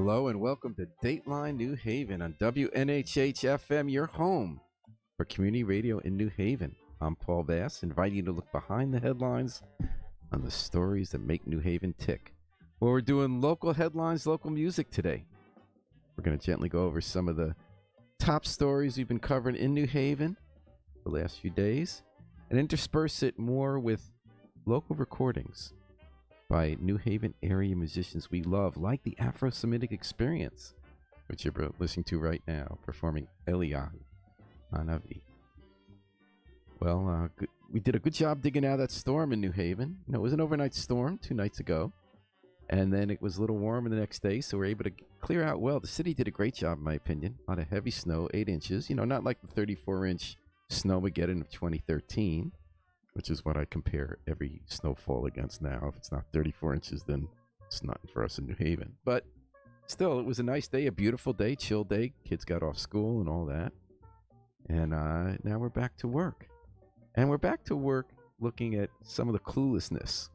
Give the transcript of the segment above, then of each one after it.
Hello and welcome to Dateline New Haven on WNHH FM, your home for community radio in New Haven. I'm Paul Bass, inviting you to look behind the headlines on the stories that make New Haven tick. Well, we're doing local headlines, local music today. We're going to gently go over some of the top stories we've been covering in New Haven the last few days and intersperse it more with local recordings by New Haven area musicians we love, like the Afro-Semitic Experience, which you're listening to right now, performing Eliyahu Hanavi. Well, we did a good job digging out that storm in New Haven. You know, it was an overnight storm 2 nights ago, and then it was a little warmer the next day, so we were able to clear out well. The city did a great job, in my opinion. A lot of heavy snow, 8 inches. You know, not like the 34-inch Snowmageddon of 2013, which is what I compare every snowfall against now. If it's not 34 inches, then it's nothing for us in New Haven. But still, it was a nice day, a beautiful day, chill day. Kids got off school and all that. And now we're back to work. And we're back to work looking at some of the cluelessness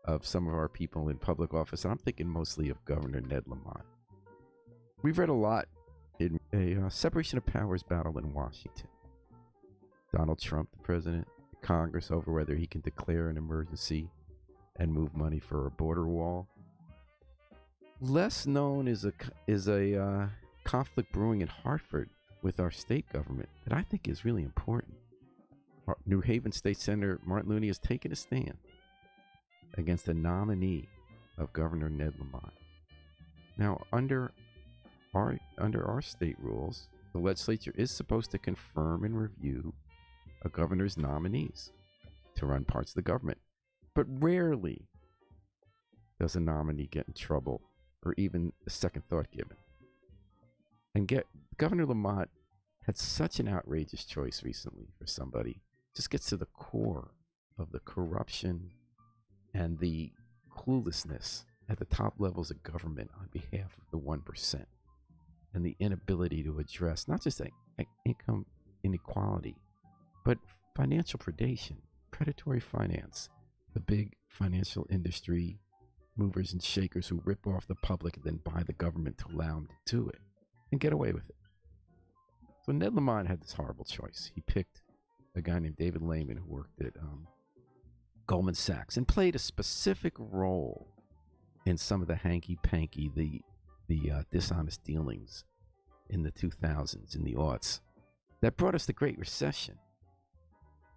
of some of our people in public office. And I'm thinking mostly of Governor Ned Lamont. We've read a lot in a separation of powers battle in Washington. Donald Trump, the president, Congress over whether he can declare an emergency and move money for a border wall. Less known is a conflict brewing in Hartford with our state government that I think is really important. New Haven State Senator Martin Looney has taken a stand against a nominee of Governor Ned Lamont. Now, under our state rules, the legislature is supposed to confirm and review a governor's nominees to run parts of the government. But rarely does a nominee get in trouble or even a second thought given. And Governor Lamont had such an outrageous choice recently for somebody. Just gets to the core of the corruption and the cluelessness at the top levels of government on behalf of the 1% and the inability to address not just income inequality, but financial predation, predatory finance, the big financial industry movers and shakers who rip off the public and then buy the government to allow them to do it and get away with it. So Ned Lamont had this horrible choice. He picked a guy named David Lehman who worked at Goldman Sachs and played a specific role in some of the hanky-panky, the dishonest dealings in the 2000s, in the aughts, that brought us the Great Recession.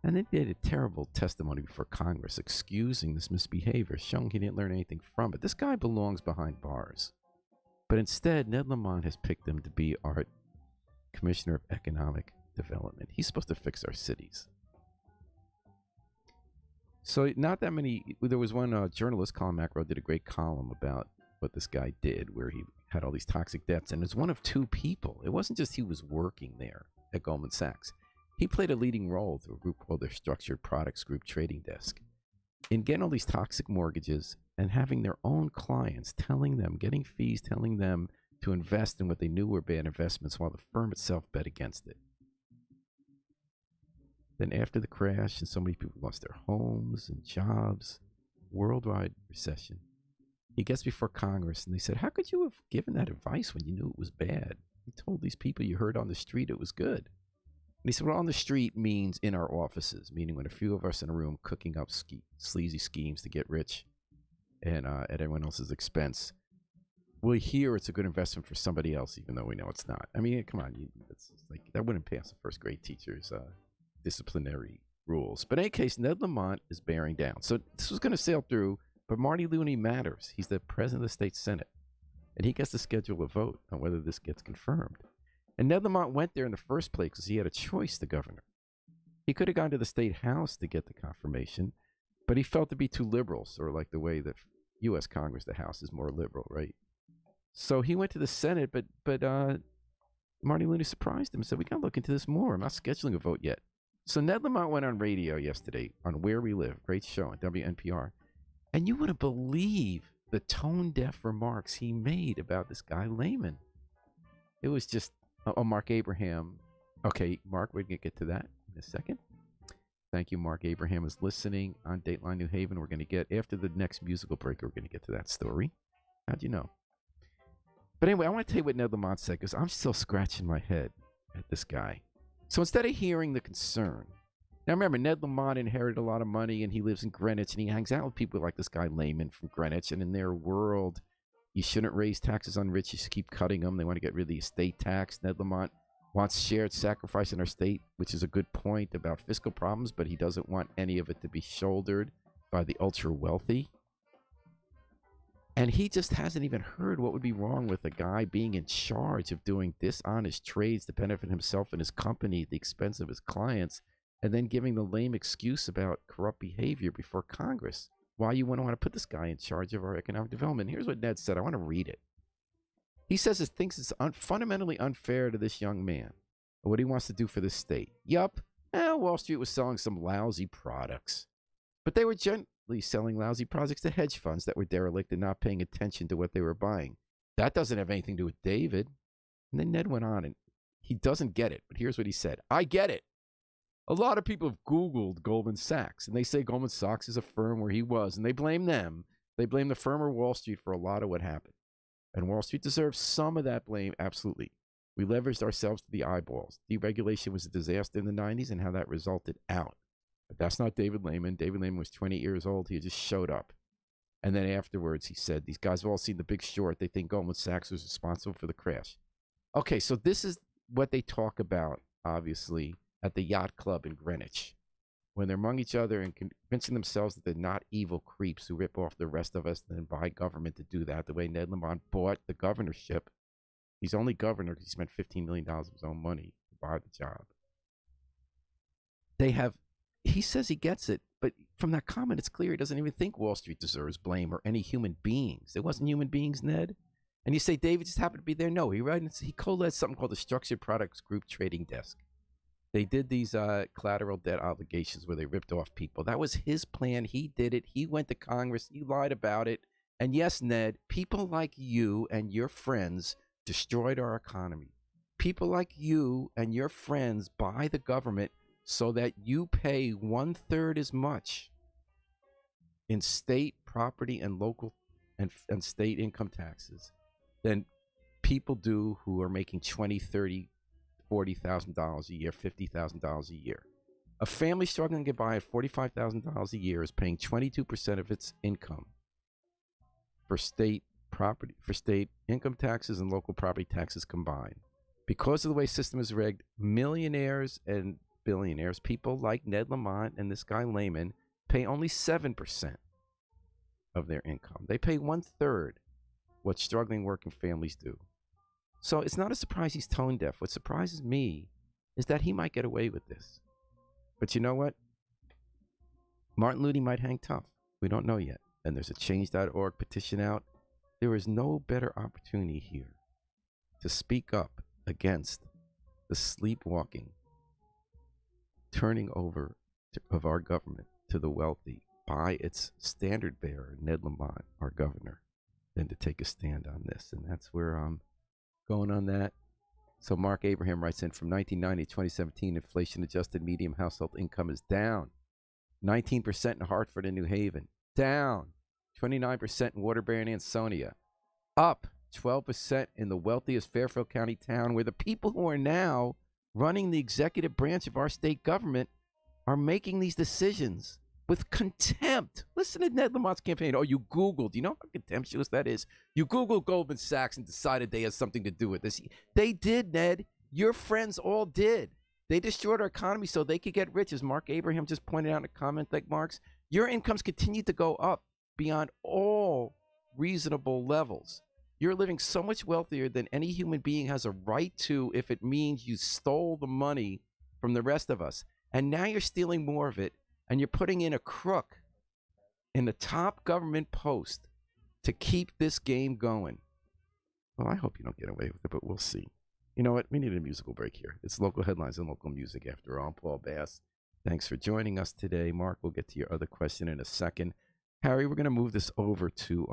And they did a terrible testimony before Congress excusing this misbehavior, showing he didn't learn anything from it. This guy belongs behind bars. But instead, Ned Lamont has picked him to be our Commissioner of Economic Development. He's supposed to fix our cities. So not that many, there was one journalist, Colin McEnroe, did a great column about what this guy did, where he had all these toxic debts. And it's one of two people. It wasn't just he was working there at Goldman Sachs. He played a leading role through a group called their Structured Products Group Trading Desk in getting all these toxic mortgages and having their own clients telling them, getting fees, telling them to invest in what they knew were bad investments while the firm itself bet against it. Then after the crash and so many people lost their homes and jobs, worldwide recession, he gets before Congress and they said, how could you have given that advice when you knew it was bad? You told these people you heard on the street it was good. And he said, well, on the street means in our offices, meaning when a few of us in a room cooking up sleazy schemes to get rich and at everyone else's expense. We hear it's a good investment for somebody else, even though we know it's not. I mean, come on, it's like that wouldn't pass a first grade teacher's disciplinary rules. But in any case, Ned Lamont is bearing down. So this was going to sail through, but Marty Looney matters. He's the president of the state Senate, and he gets to schedule a vote on whether this gets confirmed. And Ned Lamont went there in the first place because he had a choice, the governor. He could have gone to the state house to get the confirmation, but he felt to be too liberal, sort of like the way the U.S. Congress, the House, is more liberal, right? So he went to the Senate, but Marty Looney surprised him and said, we got to look into this more. I'm not scheduling a vote yet. So Ned Lamont went on radio yesterday on Where We Live, great show on WNPR, and you wouldn't believe the tone-deaf remarks he made about this guy Lehman. It was just, Mark Abraham. Okay, Mark, we're going to get to that in a second. Thank you, Mark Abraham is listening on Dateline New Haven. We're going to get, after the next musical break, we're going to get to that story. How'd you know? But anyway, I want to tell you what Ned Lamont said because I'm still scratching my head at this guy. So instead of hearing the concern, now remember, Ned Lamont inherited a lot of money and he lives in Greenwich and he hangs out with people like this guy Lehman from Greenwich. And in their world, you shouldn't raise taxes on rich. You should keep cutting them. They want to get rid of the estate tax. Ned Lamont wants shared sacrifice in our state, which is a good point about fiscal problems, but he doesn't want any of it to be shouldered by the ultra wealthy. And he just hasn't even heard what would be wrong with a guy being in charge of doing dishonest trades to benefit himself and his company at the expense of his clients, and then giving the lame excuse about corrupt behavior before Congress. Why you wouldn't want to put this guy in charge of our economic development. Here's what Ned said. I want to read it. He says he thinks it's fundamentally unfair to this young man, what he wants to do for this state. Yup, Wall Street was selling some lousy products, but they were gently selling lousy products to hedge funds that were derelict and not paying attention to what they were buying. That doesn't have anything to do with David. And then Ned went on, and he doesn't get it, but here's what he said. I get it. A lot of people have Googled Goldman Sachs, and they say Goldman Sachs is a firm where he was, and they blame them. They blame the firm or Wall Street for a lot of what happened. And Wall Street deserves some of that blame, absolutely. We leveraged ourselves to the eyeballs. Deregulation was a disaster in the 90s and how that resulted out. But that's not David Lehman. David Lehman was 20 years old. He just showed up. And then afterwards, he said, these guys have all seen The Big Short. They think Goldman Sachs was responsible for the crash. Okay, so this is what they talk about, obviously, at the yacht club in Greenwich, when they're among each other and convincing themselves that they're not evil creeps who rip off the rest of us and then buy government to do that, the way Ned Lamont bought the governorship. He's only governor because he spent $15 million of his own money to buy the job. He says he gets it, but from that comment, it's clear he doesn't even think Wall Street deserves blame or any human beings. It wasn't human beings, Ned. And you say David just happened to be there. No, he co-led something called the Structured Products Group Trading Desk. They did these collateral debt obligations where they ripped off people. That was his plan. He did it. He went to Congress. He lied about it. And yes, Ned, people like you and your friends destroyed our economy. People like you and your friends buy the government so that you pay 1/3 as much in state property and local and state income taxes than people do who are making $20,000, $30,000, $40,000 a year, $50,000 a year. A family struggling to get by at $45,000 a year is paying 22% of its income for state property, for state income taxes and local property taxes combined. Because of the way the system is rigged, millionaires and billionaires, people like Ned Lamont and this guy Lehman, pay only 7% of their income. They pay 1/3 what struggling working families do. So it's not a surprise he's tone deaf. What surprises me is that he might get away with this. But you know what? Martin Luther might hang tough. We don't know yet. And there's a change.org petition out. There is no better opportunity here to speak up against the sleepwalking, turning over of our government to the wealthy by its standard bearer, Ned Lamont, our governor, than to take a stand on this. And that's where I'm going on that. So Mark Abraham writes in, from 1990 to 2017, inflation-adjusted median household income is down 19% in Hartford and New Haven, down 29% in Waterbury and Ansonia, up 12% in the wealthiest Fairfield County town, where the people who are now running the executive branch of our state government are making these decisions with contempt. Listen to Ned Lamont's campaign. Oh, you Googled. You know how contemptuous that is? You Googled Goldman Sachs and decided they had something to do with this. They did, Ned. Your friends all did. They destroyed our economy so they could get rich, as Mark Abraham just pointed out in a comment like Mark's. Your incomes continue to go up beyond all reasonable levels. You're living so much wealthier than any human being has a right to if it means you stole the money from the rest of us. And now you're stealing more of it, and you're putting in a crook in the top government post to keep this game going. Well, I hope you don't get away with it, but we'll see. You know what? We need a musical break here. It's local headlines and local music after all. I'm Paul Bass. Thanks for joining us today. Mark, we'll get to your other question in a second. Harry, we're going to move this over to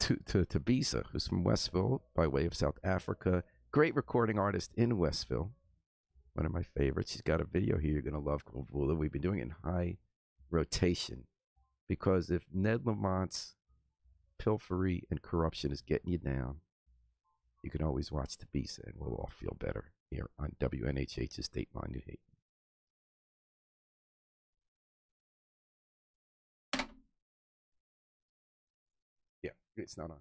Bisa, who's from Westville by way of South Africa. Great recording artist in Westville. One of my favorites. She's got a video here you're going to love called Vula. We've been doing it in high rotation because if Ned Lamont's pilfery and corruption is getting you down, You can always watch the Bisa, and we'll all feel better here on WNHH's Dateline New Haven. Yeah, it's not on.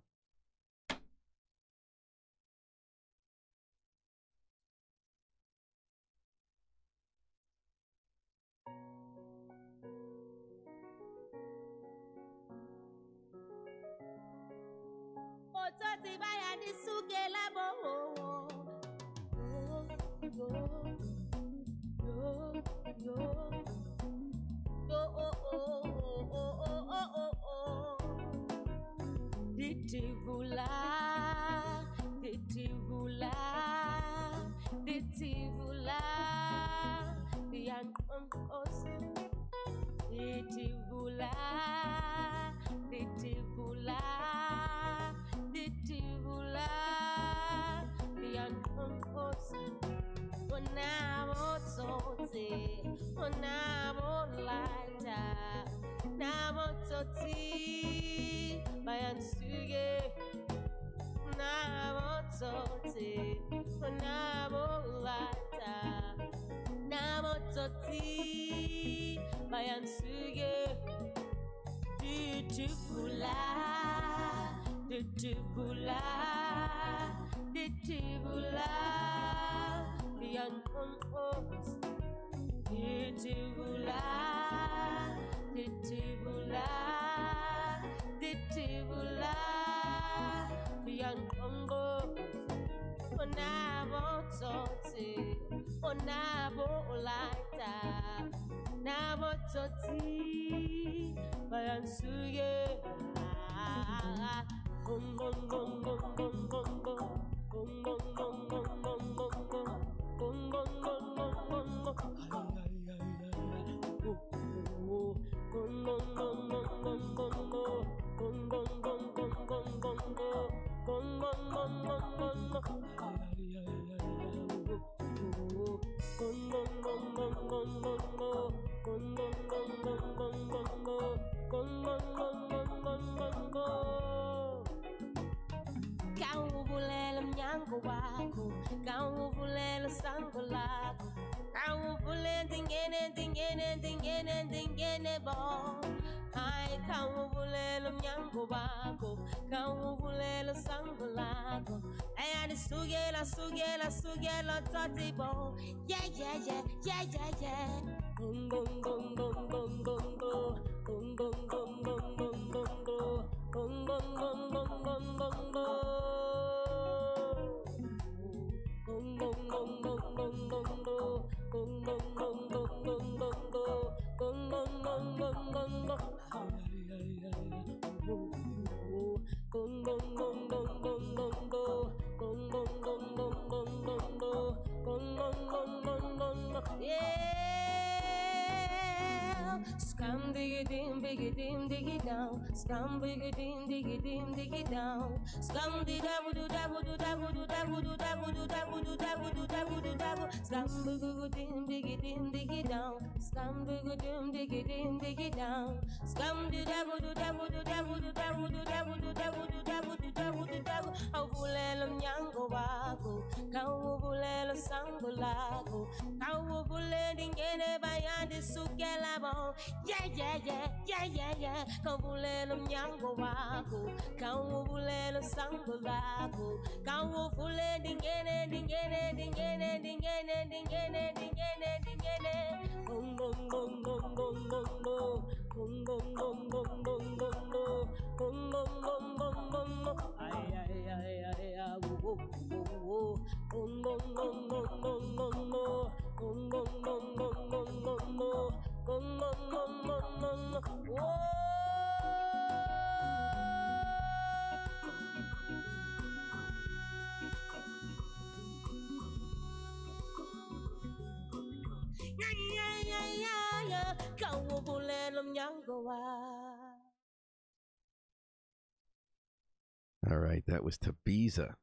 All right, that was Tabiza,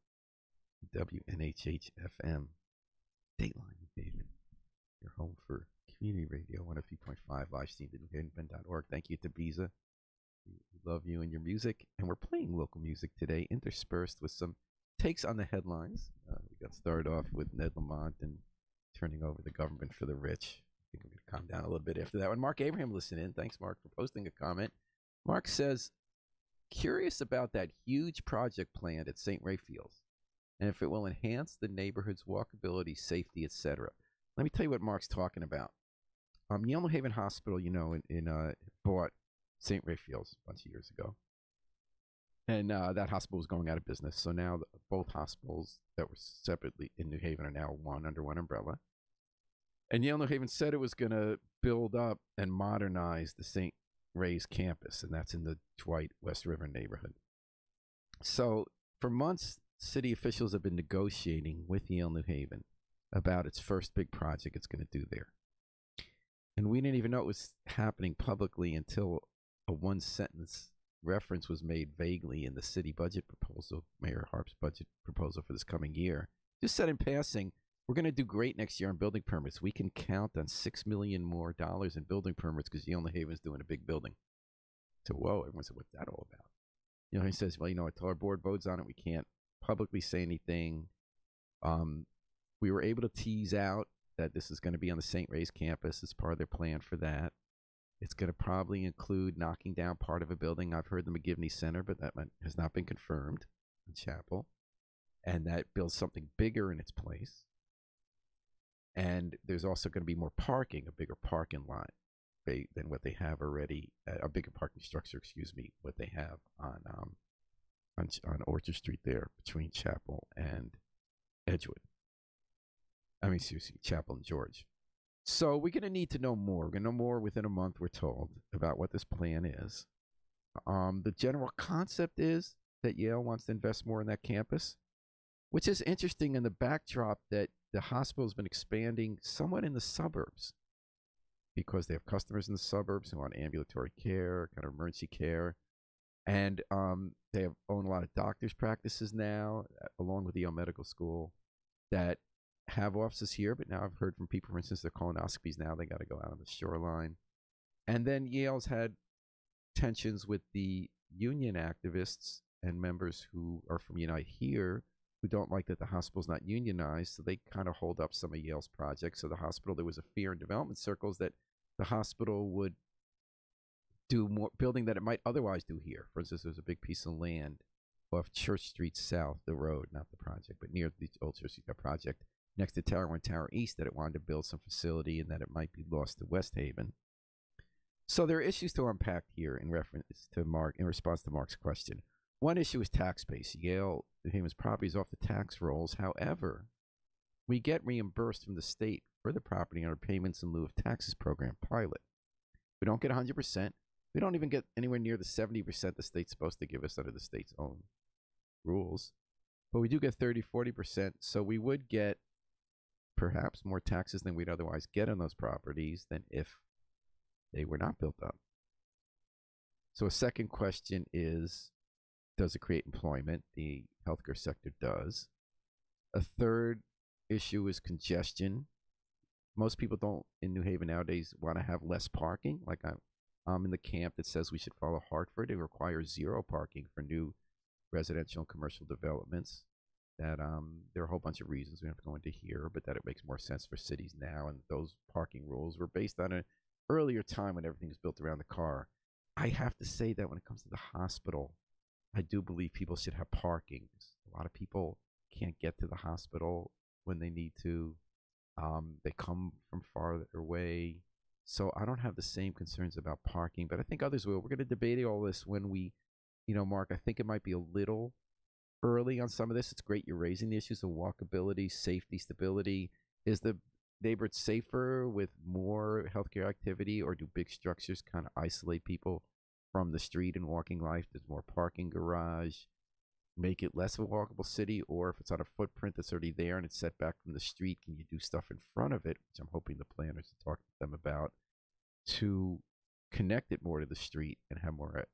WNHH FM, Dateline New Haven, your home for community radio, 103.5, live streamed at newhavenpen.org. Thank you, Tabiza. We love you and your music, and we're playing local music today, interspersed with some takes on the headlines. We got started off with Ned Lamont and turning over the government for the rich. I think I'm going to calm down a little bit after that one. Mark Abraham listened in. Thanks, Mark, for posting a comment. Mark says, curious about that huge project planned at St. Raphael's and if it will enhance the neighborhood's walkability, safety, etc. Let me tell you what Mark's talking about. Yale New Haven Hospital, bought St. Raphael's a bunch of years ago. And that hospital was going out of business. So now both hospitals that were separately in New Haven are now under one umbrella. And Yale New Haven said it was going to build up and modernize the St. Ray's campus, and that's in the Dwight West River neighborhood. So for months, city officials have been negotiating with Yale New Haven about its first big project it's going to do there. And we didn't even know it was happening publicly until a one-sentence reference was made vaguely in the city budget proposal, Mayor Harp's budget proposal for this coming year. Just said in passing, we're going to do great next year on building permits. We can count on $6 million more in building permits because Yale New Haven's doing a big building. So, whoa, everyone said, what's that all about? He says, well, until our board votes on it, we can't publicly say anything. We were able to tease out that this is going to be on the St. Ray's campus as part of their plan for that. It's going to probably include knocking down part of a building. I've heard the McGivney Center, but that has not been confirmed in Chapel. And that builds something bigger in its place. And there's also going to be more parking, a bigger parking lot than what they have already, a bigger parking structure, what they have on Orchard Street there between Chapel and Edgewood. Chapel and George. So we're going to need to know more. We're going to know more within a month, we're told, about what this plan is. The general concept is that Yale wants to invest more in that campus, which is interesting in the backdrop that the hospital has been expanding somewhat in the suburbs because they have customers in the suburbs who want ambulatory care, kind of emergency care. And they own a lot of doctors' practices now, along with the Yale Medical School, that have offices here. But now I've heard from people, for instance, their colonoscopies now, they got to go out on the shoreline. And then Yale's had tensions with the union activists and members who are from Unite Here, who don't like that the hospital's not unionized, so they kind of hold up some of Yale's projects. So the hospital, there was a fear in development circles that the hospital would do more building that it might otherwise do here. For instance, there's a big piece of land off Church Street South, the road, not the project, but near the old Church Street project, next to Tower 1, Tower East, that it wanted to build some facility and that it might be lost to West Haven. So there are issues to unpack here in response to Mark's question. One issue is tax base. Yale New Haven's property is off the tax rolls. However, we get reimbursed from the state for the property under payments in lieu of taxes program pilot. We don't get 100%. We don't even get anywhere near the 70% the state's supposed to give us under the state's own rules. But we do get 30, 40%. So we would get perhaps more taxes than we'd otherwise get on those properties than if they were not built up. So a second question is, does it create employment? The healthcare sector does. A third issue is congestion. Most people don't, in New Haven nowadays, want to have less parking. Like I'm in the camp that says we should follow Hartford. It requires zero parking for new residential and commercial developments. That there are a whole bunch of reasons we don't have to go into here, but that it makes more sense for cities now. And those parking rules were based on an earlier time when everything was built around the car. I have to say that when it comes to the hospital, I do believe people should have parking. A lot of people can't get to the hospital when they need to. They come from farther away. So I don't have the same concerns about parking, but I think others will. We're going to debate all this when we, Mark, I think it might be a little early on some of this. It's great you're raising the issues of walkability, safety, stability. Is the neighborhood safer with more healthcare activity, or do big structures kind of isolate people from the street and walking life? There's more parking garage, make it less of a walkable city, or if it's on a footprint that's already there and it's set back from the street, can you do stuff in front of it, which I'm hoping the planners to talk to them about, to connect it more to the street and have more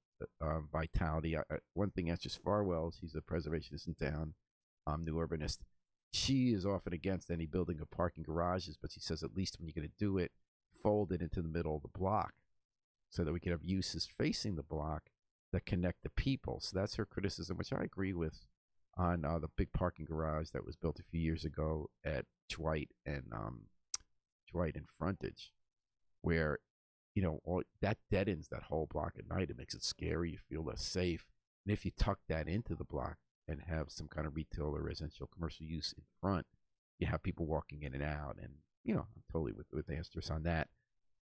vitality. One thing Esther Farwell, she's a preservationist in town, new urbanist. She is often against any building of parking garages, but she says at least when you're going to do it, fold it into the middle of the block so that we can have uses facing the block that connect the people. So that's her criticism, which I agree with on the big parking garage that was built a few years ago at Dwight and Frontage, where all that deadens that whole block at night. It makes it scary. You feel less safe. And if you tuck that into the block and have some kind of retail or residential commercial use in front, you have people walking in and out. And I'm totally with Asterisk on that.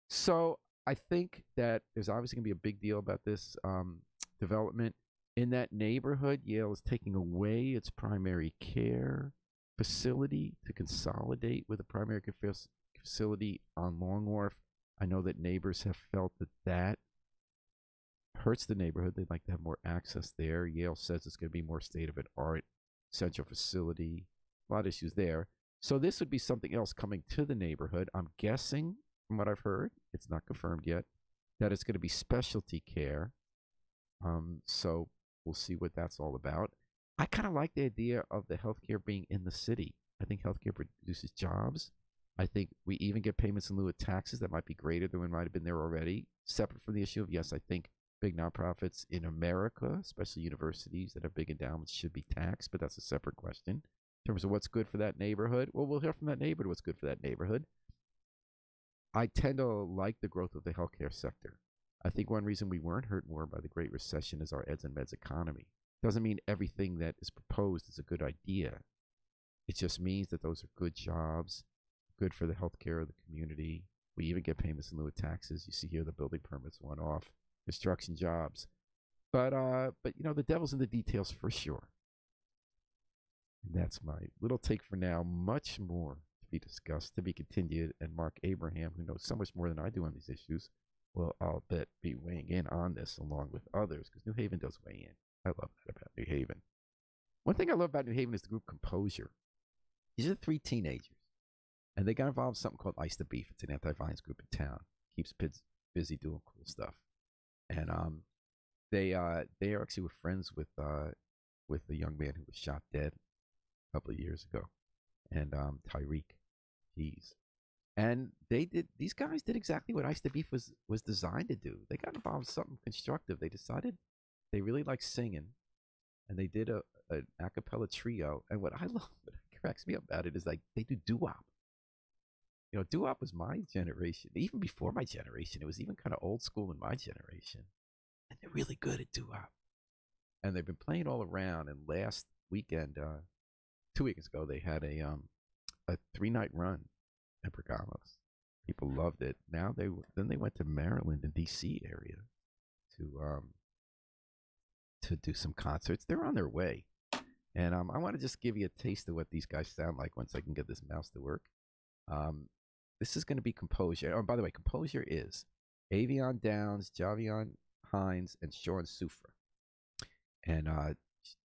So I think that there's obviously going to be a big deal about this development. In that neighborhood, Yale is taking away its primary care facility to consolidate with a primary care facility on Long Wharf. I know that neighbors have felt that hurts the neighborhood. They'd like to have more access there. Yale says it's going to be more state-of-the-art central facility. A lot of issues there. So this would be something else coming to the neighborhood. I'm guessing, from what I've heard, it's not confirmed yet, that it's going to be specialty care. So we'll see what that's all about. I kind of like the idea of the healthcare being in the city. I think healthcare produces jobs. I think we even get payments in lieu of taxes that might be greater than what might have been there already. Separate from the issue of, yes, I think big nonprofits in America, especially universities that have big endowments, should be taxed, but that's a separate question. In terms of what's good for that neighborhood, well, we'll hear from that neighborhood what's good for that neighborhood. I tend to like the growth of the healthcare sector. I think one reason we weren't hurt more by the Great Recession is our eds and meds economy. Doesn't mean everything that is proposed is a good idea. It just means that those are good jobs, good for the healthcare of the community. We even get payments in lieu of taxes. You see here the building permits one off, construction jobs. But the devil's in the details for sure. And that's my little take for now. Much more to be discussed, to be continued. And Mark Abraham, who knows so much more than I do on these issues, will, I'll bet, be weighing in on this along with others, because New Haven does weigh in. I love that about New Haven. One thing I love about New Haven is the group Composure. These are 3 teenagers, and they got involved in something called Ice the Beef. It's an anti-violence group in town. Keeps kids busy doing cool stuff. And they actually were friends with the young man who was shot dead a couple of years ago, and Tyreek Keys. And these guys did exactly what Ice the Beef was designed to do. They got involved in something constructive. They decided they really like singing, and they did an a cappella trio. And what I love, what cracks me up about it, is like they do doo-wop. Doo-wop was my generation. Even before my generation, it was even kind of old school in my generation. And they're really good at doo-wop. And they've been playing all around. And last weekend, 2 weekends ago, they had a 3-night run at Bergamos. People loved it. Now they went to Maryland and D.C. area to do some concerts. They're on their way. And I want to just give you a taste of what these guys sound like once I can get this mouse to work. This is going to be Composure. Oh, by the way, Composure is Avion Downs, Javion Hines, and Sean Sufra. And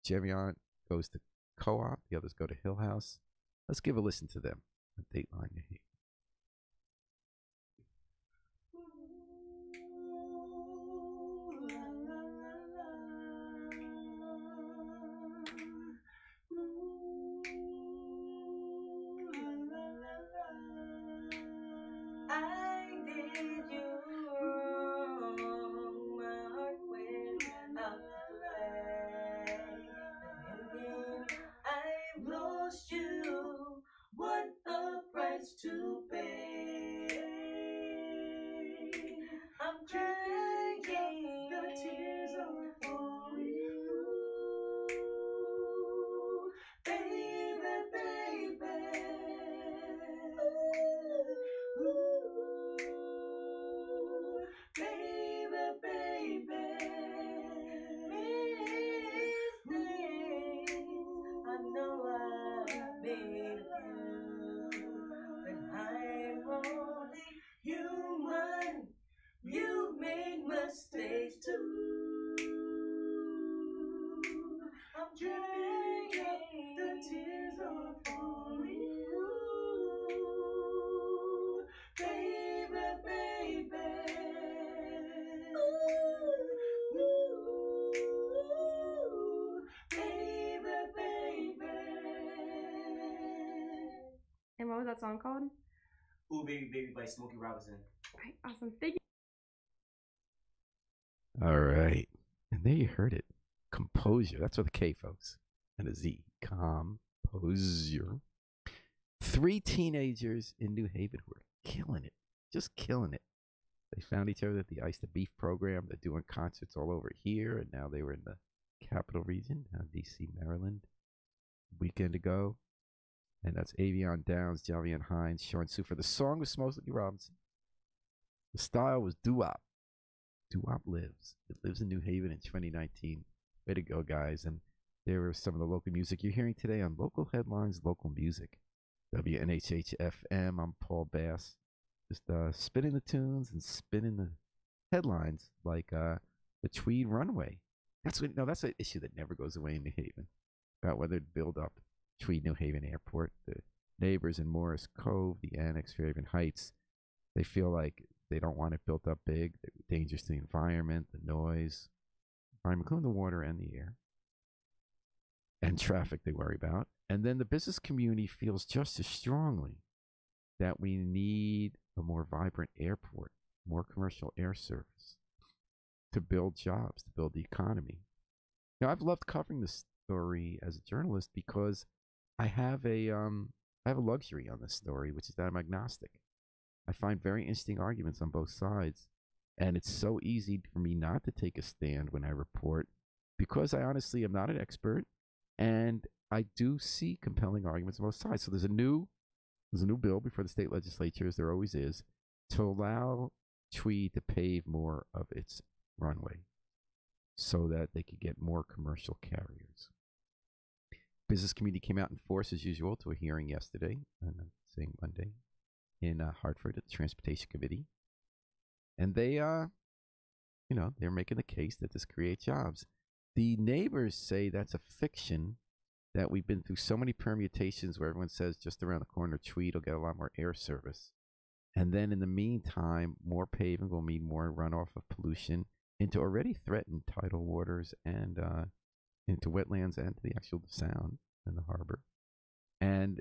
Javion goes to Co-op. The others go to Hill House. Let's give a listen to them on Dateline New Haven. To pay. I'm crying, the tears are falling. Baby, baby. Baby, baby. Mistakes I know I've made a few. I'm only human. You made mistakes too. I'm drying, the tears are falling. Baby, baby. Baby, baby. And what was that song called? Ooh, Baby, Baby by Smokey Robinson. All right, awesome. Thank you. All right. And there you heard it. Composure. That's with a K, folks. and a Z. Composure. 3 teenagers in New Haven who are killing it, just killing it. They found each other at the Ice the Beef program. They're doing concerts all over here, and now they were in the capital region, D.C., Maryland, weekend ago. And that's Avion Downs, Javian Hines, Sean Sufer. The song was Smokey Robinson. The style was doo-wop. Doo-wop lives. It lives in New Haven in 2019. Way to go, guys. And there was some of the local music you're hearing today on Local Headlines, Local Music. WNHH-FM. I'm Paul Bass. Just spinning the tunes and spinning the headlines like the Tweed Runway. That's an issue that never goes away in New Haven. About whether to build up Tweed New Haven Airport. The neighbors in Morris Cove, the Annex, Fairhaven Heights, they feel like they don't want it built up big. They're dangerous to the environment, the noise, including the water and the air, and traffic they worry about. And then the business community feels just as strongly that we need a more vibrant airport, more commercial air service to build jobs, to build the economy. Now, I've loved covering this story as a journalist because I have a luxury on this story, which is that I'm agnostic. I find very interesting arguments on both sides, and it's so easy for me not to take a stand when I report because I honestly am not an expert, and I do see compelling arguments on both sides. So there's a new bill before the state legislature, as there always is, to allow Tweed to pave more of its runway so that they could get more commercial carriers. Business community came out in force, as usual, to a hearing yesterday, and I'm saying Monday, in Hartford at the Transportation Committee. And they, they're making the case that this creates jobs. The neighbors say that's a fiction, that we've been through so many permutations where everyone says just around the corner, Tweed will get a lot more air service. And then in the meantime, more paving will mean more runoff of pollution into already threatened tidal waters and into wetlands and to the actual sound and the harbor. And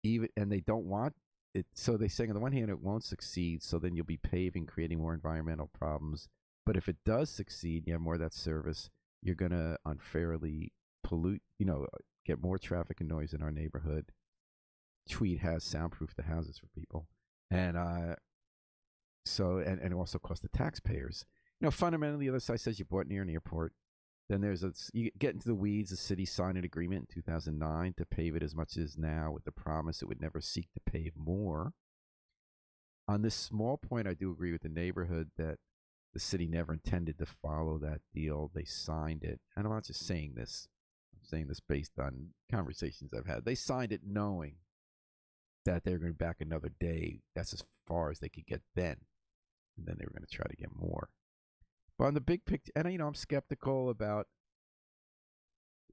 they don't want it. So they're saying on the one hand, it won't succeed. So then you'll be paving, creating more environmental problems. But if it does succeed, you have more of that service, you're going to unfairly pollute, get more traffic and noise in our neighborhood. Tweed has soundproofed the houses for people. And it also costs the taxpayers. Fundamentally, the other side says you bought near an airport. Then you get into the weeds. The city signed an agreement in 2009 to pave it as much as now with the promise it would never seek to pave more. On this small point, I do agree with the neighborhood that the city never intended to follow that deal. They signed it. And I'm not just saying this. I'm saying this based on conversations I've had. They signed it knowing that they were going to be back another day. That's as far as they could get then. And then they were going to try to get more. But on the big picture, and I'm skeptical about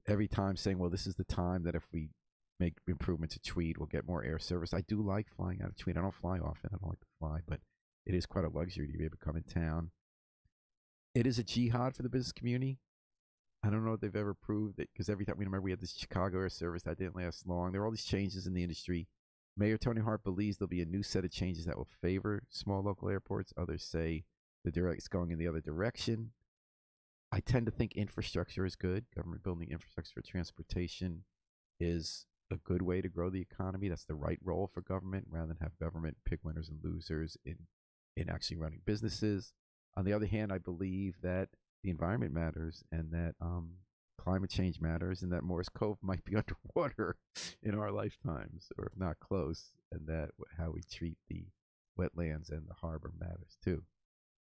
every time saying, well, this is the time that if we make improvements at Tweed, we'll get more air service. I do like flying out of Tweed. I don't fly often. I don't like to fly, but it is quite a luxury to be able to come in town. It is a jihad for the business community. I don't know if they've ever proved it, because every time, remember we had this Chicago air service that didn't last long. There are all these changes in the industry. Mayor Tony Hart believes there'll be a new set of changes that will favor small local airports. Others say it's going in the other direction. I tend to think infrastructure is good. Government building infrastructure for transportation is a good way to grow the economy. That's the right role for government, rather than have government pick winners and losers in actually running businesses. On the other hand, I believe that the environment matters, and that climate change matters, and that Morris Cove might be underwater in our lifetimes, or if not close, and that how we treat the wetlands and the harbor matters too.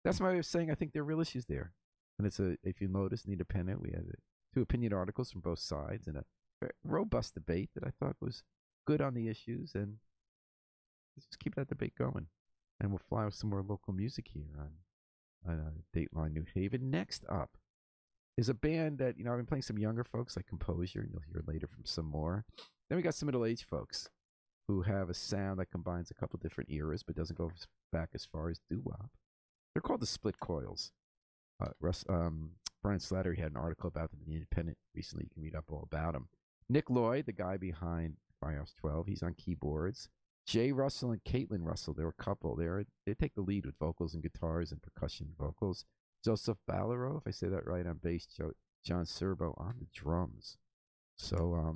That's my way of saying I think there are real issues there. And if you notice, in The Independent, we had 2 opinion articles from both sides and a robust debate that I thought was good on the issues. And let's just keep that debate going. And we'll fly with some more local music here on Dateline New Haven. Next up is a band that, I've been playing some younger folks like Composure, and you'll hear later from some more. Then we got some middle-aged folks who have a sound that combines a couple different eras but doesn't go back as far as doo-wop. They're called the Split Coils. Brian Slattery had an article about them in The Independent recently. You can read up all about them. Nick Lloyd, the guy behind Firehouse 12, he's on keyboards. Jay Russell and Caitlin Russell, they're a couple. They take the lead with vocals and guitars and percussion vocals. Joseph Ballero, if I say that right, on bass. John Serbo on the drums. So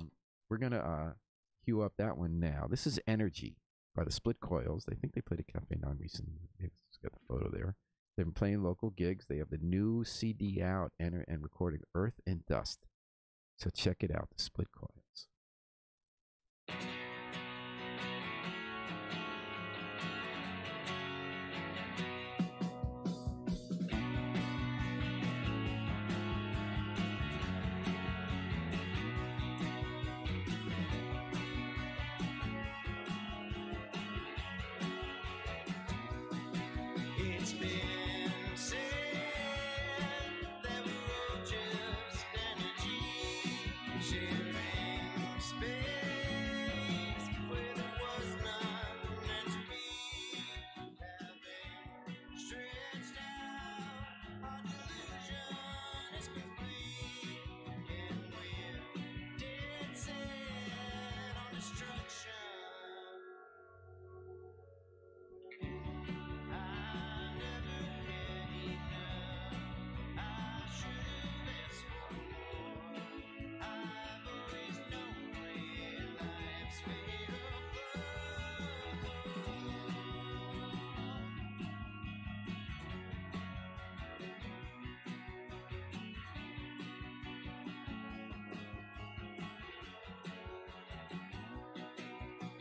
we're gonna cue up that one now. This is Energy by the Split Coils. They think they played at Cafe Non recently. It's got the photo there. They've been playing local gigs. They have the new CD out and recording Earth and Dust. So check it out, the Split Coils. It's been said that we're all just energy, sharing space where there was none meant to be, having stretched out, our delusion is complete, and we're dead set on destruction. I never had enough. I should've asked for more. I've always known where life's made of love.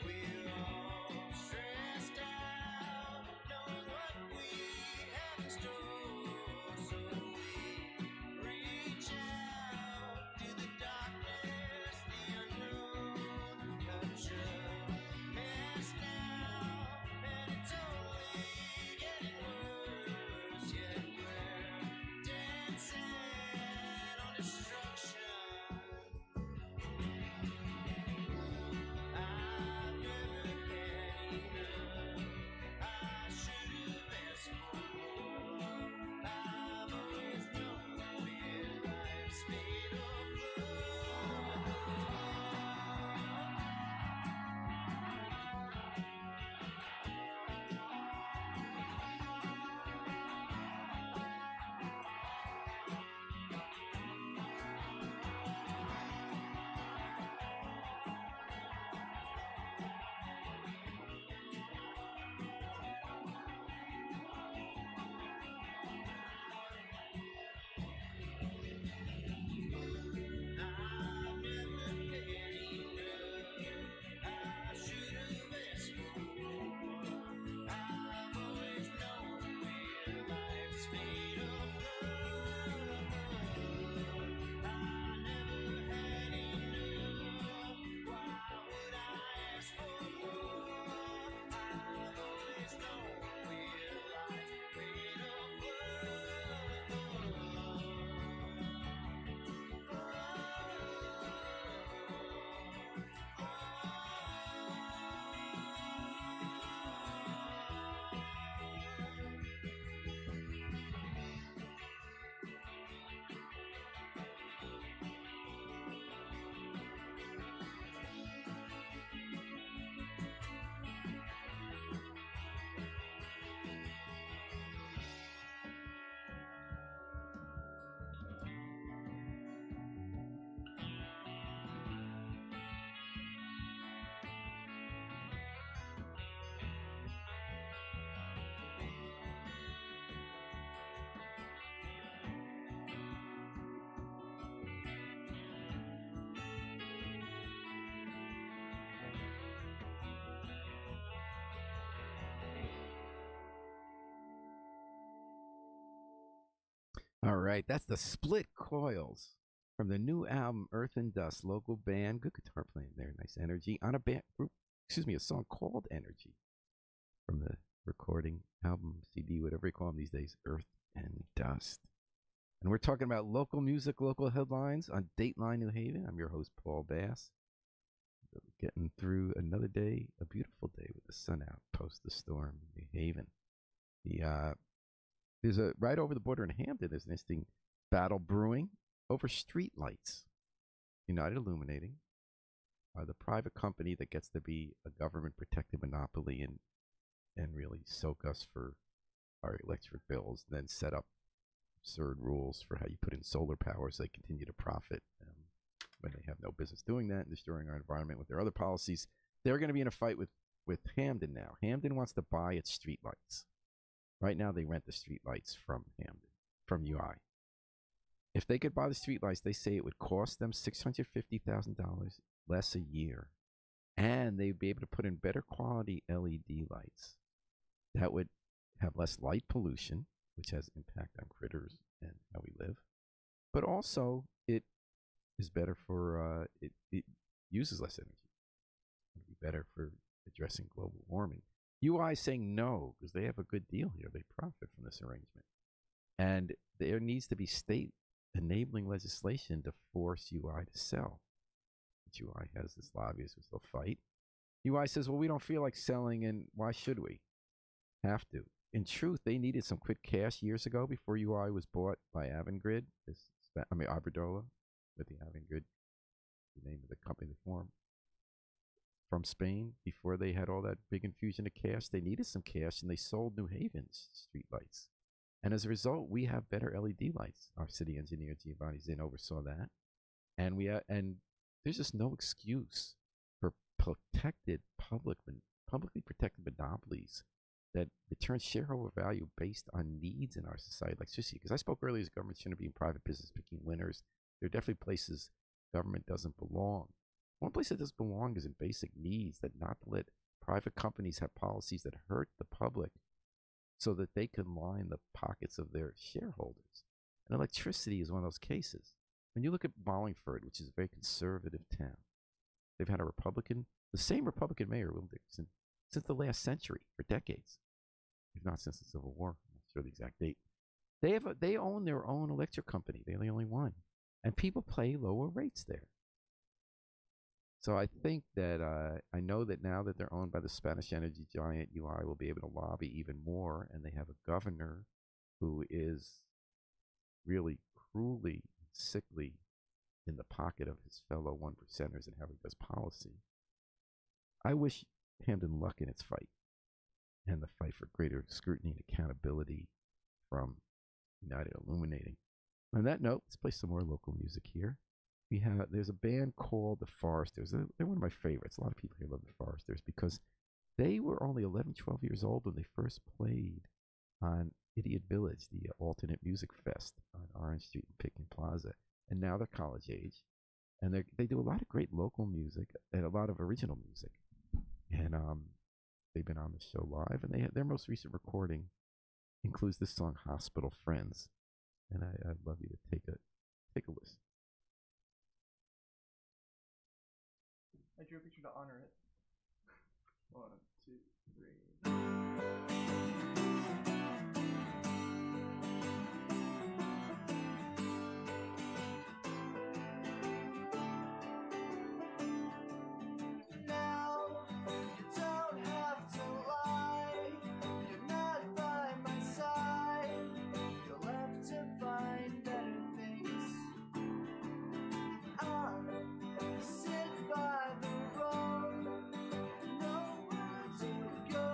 We're all stressed out, knowing what we have in store, so we reach out to the darkness, the unknown. Such a mess now, and it's only getting worse. Yet we're dead set on destruction. I've never had enough. I should've asked for more. I've always known where life's made of love. I've never had enough. I should've asked for more. I've always known where life's made of love. I never had enough. Why would I ask for more? I've always known where life's made of love. All right, that's the Split Coils from the new album Earth and Dust. Local band, good guitar playing there, nice energy on a band group. Excuse me, a song called Energy from the recording album CD, whatever you call them these days, Earth and Dust. And we're talking about local music, local headlines on Dateline New Haven. I'm your host Paul Bass. Getting through another day, a beautiful day with the sun out post the storm in New Haven. There's a right over the border in Hampton. There's an interesting battle brewing over street lights. United Illuminating are the private company that gets to be a government-protected monopoly and really soak us for our electric bills, and then set up absurd rules for how you put in solar power so they continue to profit. when they have no business doing that and destroying our environment with their other policies. They're going to be in a fight with Hamden now. Hamden wants to buy its streetlights. Right now, they rent the streetlights from Hamden, from UI. If they could buy the streetlights, they say it would cost them $650,000 less a year, and they'd be able to put in better quality LED lights that would have less light pollution, which has impact on critters and how we live. But also, it is better for it uses less energy. It'd be better for addressing global warming. UI is saying no because they have a good deal here. They profit from this arrangement, and there needs to be state enabling legislation to force UI to sell. But UI has this lobbyist who will fight. UI says, "Well, we don't feel like selling, and why should we? Have to." In truth, they needed some quick cash years ago before UI was bought by Avangrid. Iberdrola, with the Avangrid, the name of the company they formed, from Spain. Before they had all that big infusion of cash, they needed some cash, and they sold New Haven's streetlights. And as a result, we have better LED lights. Our city engineer Giovanni Zinn oversaw that, and and there's just no excuse for protected publicly protected monopolies that return shareholder value based on needs in our society, like electricity. Because I spoke earlier, as government shouldn't be in private business picking winners. There are definitely places government doesn't belong. One place that does belong is in basic needs, that not to let private companies have policies that hurt the public so that they can line the pockets of their shareholders. And electricity is one of those cases. When you look at Wallingford, which is a very conservative town, they've had the same Republican mayor, Will Dixon, since the last century, for decades, if not since the Civil War. I'm not sure the exact date. They own their own electric company. They're the only one, and people pay lower rates there. So I think that I know that now that they're owned by the Spanish energy giant, UI will be able to lobby even more, and they have a governor who is really cruelly sickly in the pocket of his fellow one percenters and how he does policy. I wish Hamden luck in its fight, and the fight for greater scrutiny and accountability from United Illuminating. On that note, let's play some more local music here. There's a band called the Foresters. They're one of my favorites. A lot of people here love the Foresters because they were only 11, 12 years old when they first played on Idiot Village, the alternate music fest on Orange Street and Pickens Plaza. And now they're college age, and they do a lot of great local music and a lot of original music. And they've been on the show live, and their most recent recording includes this song "Hospital Friends." And I'd love you to take a listen. I drew a picture to honor it. 1, 2, 3. Now you don't have to lie. You're not by my side. You'll have to find better things. I'll sit by the road, nowhere to go.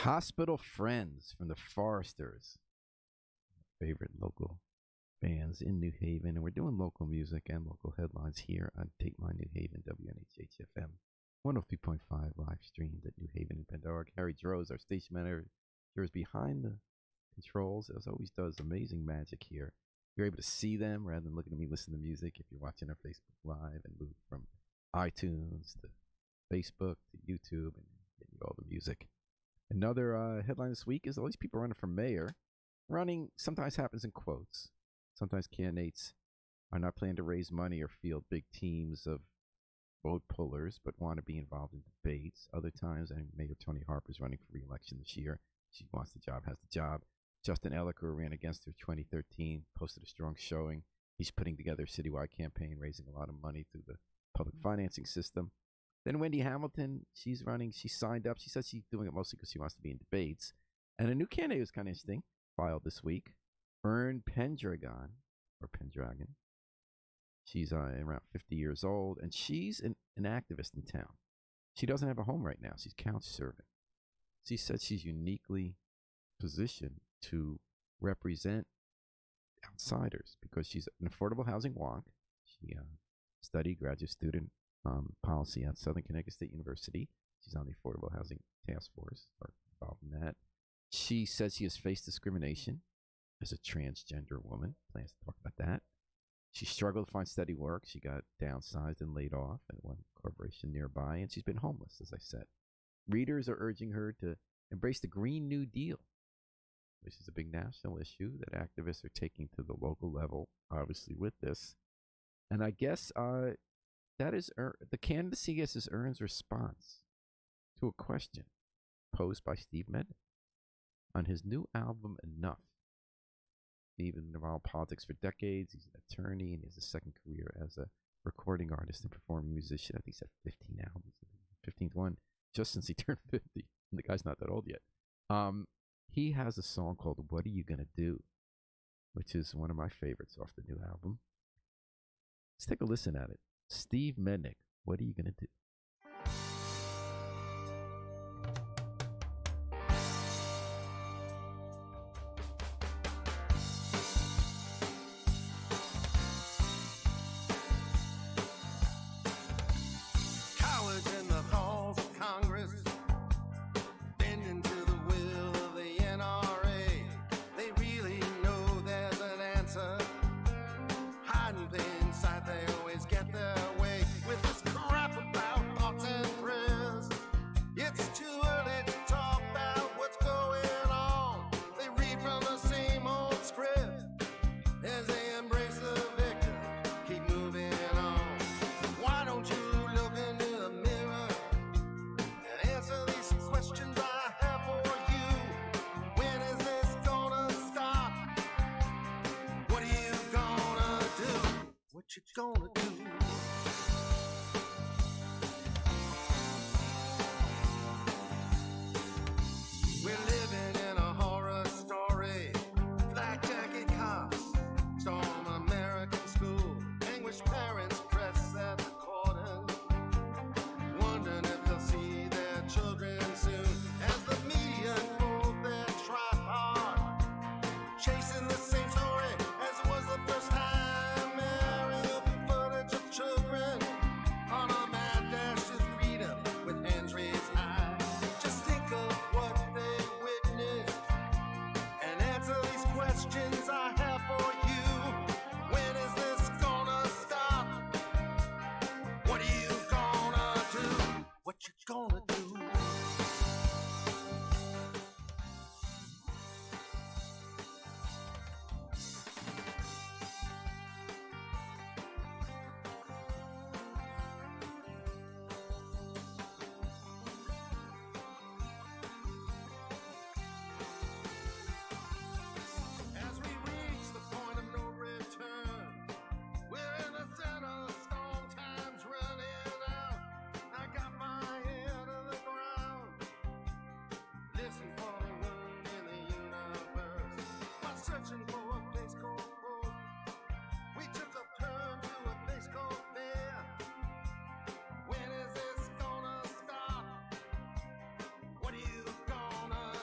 Hospital Friends from the Foresters. Favorite local bands in New Haven. And we're doing local music and local headlines here on Dateline New Haven, WNHHFM. 103.5 live streamed at New Haven and Pandora. Harry Droz, our station manager, is behind the controls, as always does amazing magic here. You're able to see them rather than looking at me listen to music if you're watching our Facebook Live and move from iTunes to Facebook to YouTube and getting all the music. Another headline this week is all these people running for mayor. Running sometimes happens in quotes. Sometimes candidates are not planning to raise money or field big teams of vote pullers, but want to be involved in debates. Other times, and Mayor Tony Harper's running for re-election this year. She wants the job, has the job. Justin Ellicker, who ran against her 2013, posted a strong showing. He's putting together a citywide campaign, raising a lot of money through the public financing system. Then Wendy Hamilton, she's running. She signed up. She says she's doing it mostly because she wants to be in debates. And a new candidate was kind of interesting, filed this week. Ern Pendragon, or Pendragon. She's around 50 years old, and she's an activist in town. She doesn't have a home right now. She's couch serving. She said she's uniquely positioned to represent outsiders because she's an affordable housing wonk. She studied graduate student policy at Southern Connecticut State University. She's on the Affordable Housing Task Force, or involved in that. She says she has faced discrimination as a transgender woman. Plans to talk about that. She struggled to find steady work. She got downsized and laid off at one corporation nearby, and she's been homeless, as I said. Readers are urging her to embrace the Green New Deal, which is a big national issue that activists are taking to the local level, obviously, with this. And I guess that is the candidacy is Ern's response to a question posed by Steve Mednick on his new album, Enough. He's been involved in politics for decades. He's an attorney, and he has a second career as a recording artist and performing musician. I think he's had 15 albums, 15th one, just since he turned 50. And the guy's not that old yet. He has a song called What Are You Gonna Do, which is one of my favorites off the new album. Let's take a listen at it. Steve Mednick, What Are You Gonna Do? Cowards in the halls of Congress, bending to the will of the NRA. They really know there's an answer. Hiding plain sight, they always get their way with this crap about thoughts and prayers. It's too early to talk about what's going on. They read from the same old script as they embrace the victim. Keep moving on. Why don't you look into the mirror and answer these questions I have for you? When is this gonna stop? What are you gonna do? What you gonna do? We're living in a horror story. Black jacket cops storm American school. Anguished parents press at the cordon, wondering if they'll see their children soon. As the media unfold their tripod, chasing the same story as it was the first time. Aerial footage of children on a mad dash to freedom with hands raised high. Just think of what they witnessed and answer these questions I have for you. When is this gonna stop? What are you gonna do? What you gonna do? As we reach the point of no return, we're in the center of storm, time's running out. I got my ear to the ground, listen for the wound in the universe. While searching for a place called hope, we took a turn to a place called fear. When is this gonna stop? What are you gonna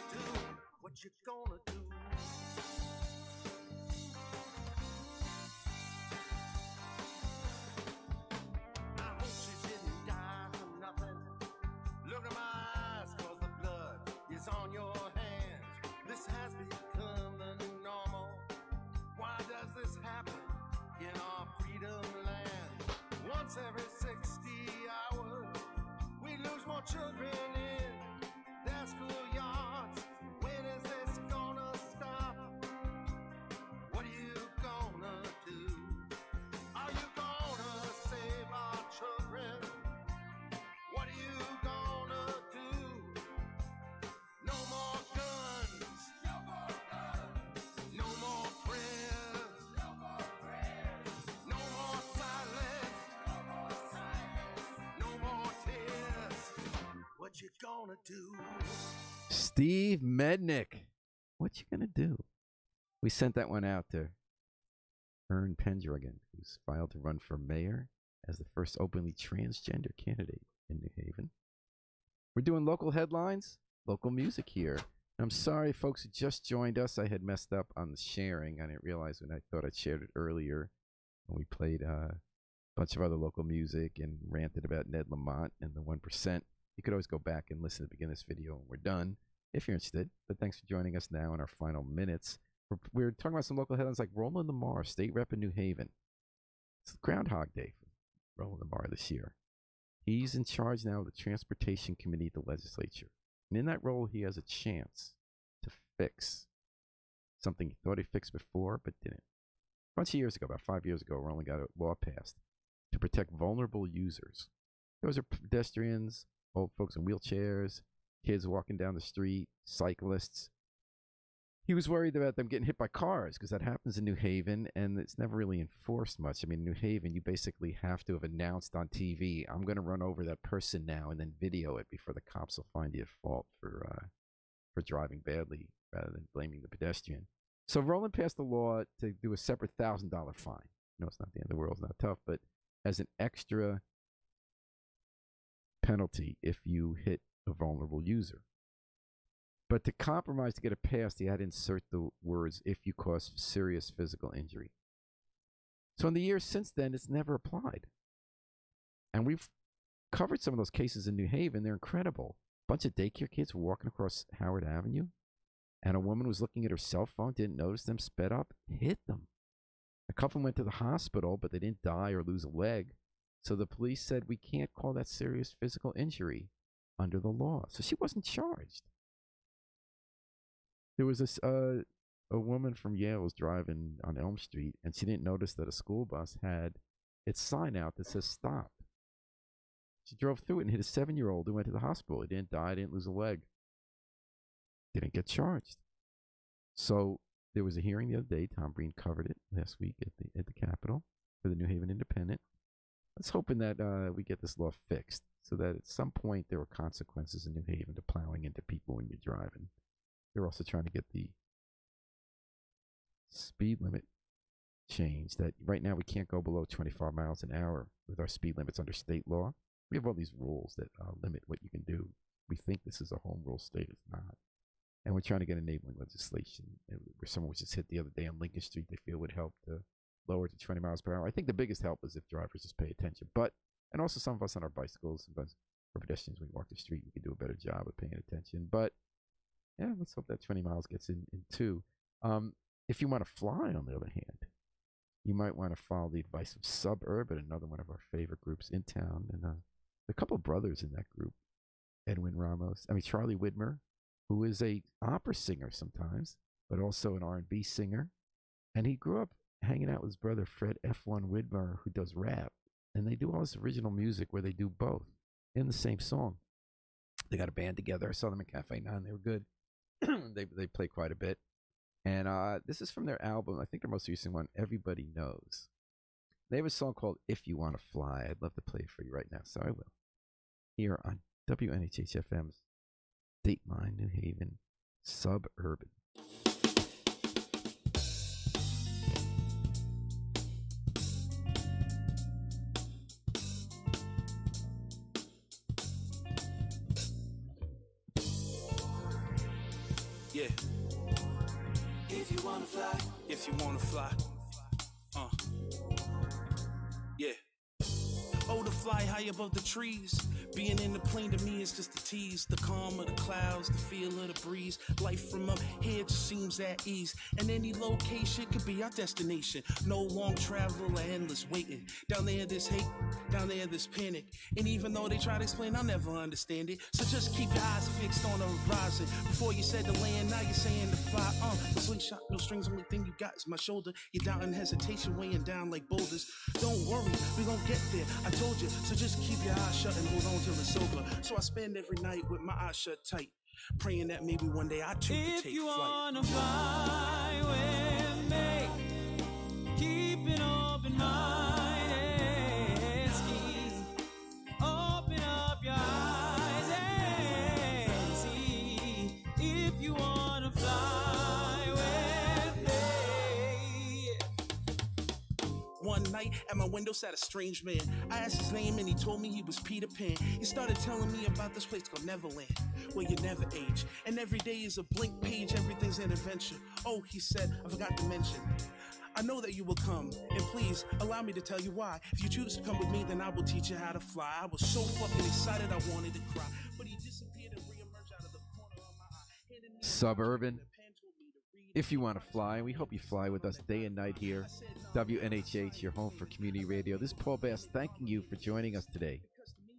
gonna do? Steve Mednick. What you gonna do? We sent that one out to Ern Pendragon, who's filed to run for mayor as the first openly transgender candidate in New Haven. We're doing local headlines, local music here. I'm sorry, folks who just joined us. I had messed up on the sharing. I didn't realize when I thought I'd shared it earlier. When we played a bunch of other local music and ranted about Ned Lamont and the 1%. You could always go back and listen to the beginning of this video when we're done, if you're interested. But thanks for joining us now in our final minutes. We're talking about some local headlines like Roland Lamar, state rep in New Haven. It's Groundhog Day for Roland Lamar this year. He's in charge now of the Transportation Committee at the legislature. And in that role, he has a chance to fix something he thought he fixed before, but didn't. A bunch of years ago, about 5 years ago, Roland got a law passed to protect vulnerable users. Those are pedestrians, old folks in wheelchairs, kids walking down the street, cyclists. He was worried about them getting hit by cars because that happens in New Haven, and it's never really enforced much. I mean, in New Haven, you basically have to have announced on TV, I'm going to run over that person now, and then video it before the cops will find you at fault for driving badly rather than blaming the pedestrian. So Roland passed a law to do a separate $1,000 fine. No, it's not the end of the world. It's not tough, but as an extra penalty if you hit a vulnerable user. But to compromise to get it passed, he had to insert the words, if you cause serious physical injury. So in the years since then, it's never applied. And we've covered some of those cases in New Haven. They're incredible. A bunch of daycare kids were walking across Howard Avenue, and a woman was looking at her cell phone, didn't notice them, sped up, hit them. A couple went to the hospital, but they didn't die or lose a leg. So the police said, we can't call that serious physical injury under the law. So she wasn't charged. There was this a woman from Yale was driving on Elm Street, and she didn't notice that a school bus had its sign out that says stop. She drove through it and hit a 7-year-old who went to the hospital. He didn't die, didn't lose a leg. Didn't get charged. So there was a hearing the other day. Tom Breen covered it last week at the Capitol for the New Haven Independent. Let's hoping that we get this law fixed so that at some point there are consequences in New Haven to plowing into people when you're driving. They're also trying to get the speed limit changed. That right now we can't go below 25 miles an hour with our speed limits under state law. We have all these rules that limit what you can do. We think this is a home rule state. It's not. And we're trying to get enabling legislation. Where someone was just hit the other day on Lincoln Street, they feel would help to lower it to 20 miles per hour. I think the biggest help is if drivers just pay attention. And also some of us on our bicycles, sometimes for pedestrians, when we walk the street, we can do a better job of paying attention. But yeah, let's hope that 20 miles gets in too. If you want to fly, on the other hand, you might want to follow the advice of Suburban, another one of our favorite groups in town. And a couple of brothers in that group, Charlie Widmer, who is a opera singer sometimes, but also an R&B singer. And he grew up hanging out with his brother, Fred F1 Widmer, who does rap. And they do all this original music where they do both in the same song. They got a band together. I saw them at Cafe 9. They were good. They play quite a bit. And this is from their album, I think their most recent one, Everybody Knows. They have a song called If You Want to Fly. I'd love to play it for you right now, so I will. Here on WNHHFM's Dateline, New Haven, Suburban. Yeah. If you wanna fly, if you wanna fly, yeah. Oh, to fly high above the trees. Being in the plane to me is just a tease. The calm of the clouds, the feel of the breeze. Life from up here just seems at ease. And any location could be our destination. No long travel or endless waiting. Down there there's hate, down there there's panic. And even though they try to explain, I'll never understand it. So just keep your eyes fixed on the horizon. Before you said to land, now you're saying to fly. The slingshot, no strings, only thing you got is my shoulder. You're down in hesitation, weighing down like boulders. Don't worry, we gon' get there. I told you, so just keep your eyes shut and hold on till it's over. So I spend every night with my eyes shut tight, praying that maybe one day I too could take flight. If you wanna fly with me, keep an open mind and ski. Open up your eyes and night, at my window sat a strange man. I asked his name and he told me he was Peter Pan. He started telling me about this place called Neverland, where you never age. And every day is a blank page, everything's an adventure. Oh, he said, I forgot to mention, I know that you will come, and please allow me to tell you why. If you choose to come with me, then I will teach you how to fly. I was so fucking excited I wanted to cry, but he disappeared and reemerged out of the corner of my eye. Handed me a Suburban. pen, told me to read If you want to fly, we hope you fly with us day and night here. WNHH, your home for community radio. This is Paul Bass thanking you for joining us today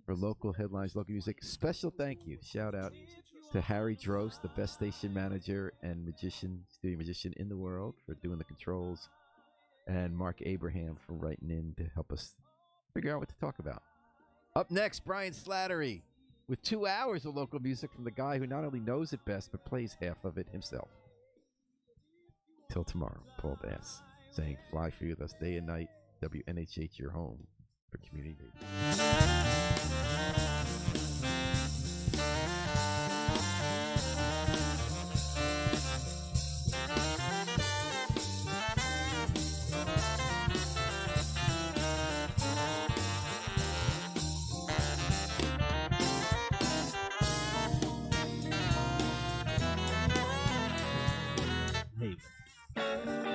for local headlines, local music. Special thank you, shout out to Harry Drost, the best station manager and magician, studio magician in the world, for doing the controls, and Mark Abraham for writing in to help us figure out what to talk about. Up next, Brian Slattery with 2 hours of local music from the guy who not only knows it best, but plays half of it himself. Till tomorrow, Paul Bass saying fly for you with us day and night. WNHH, your home for community radio. Haven.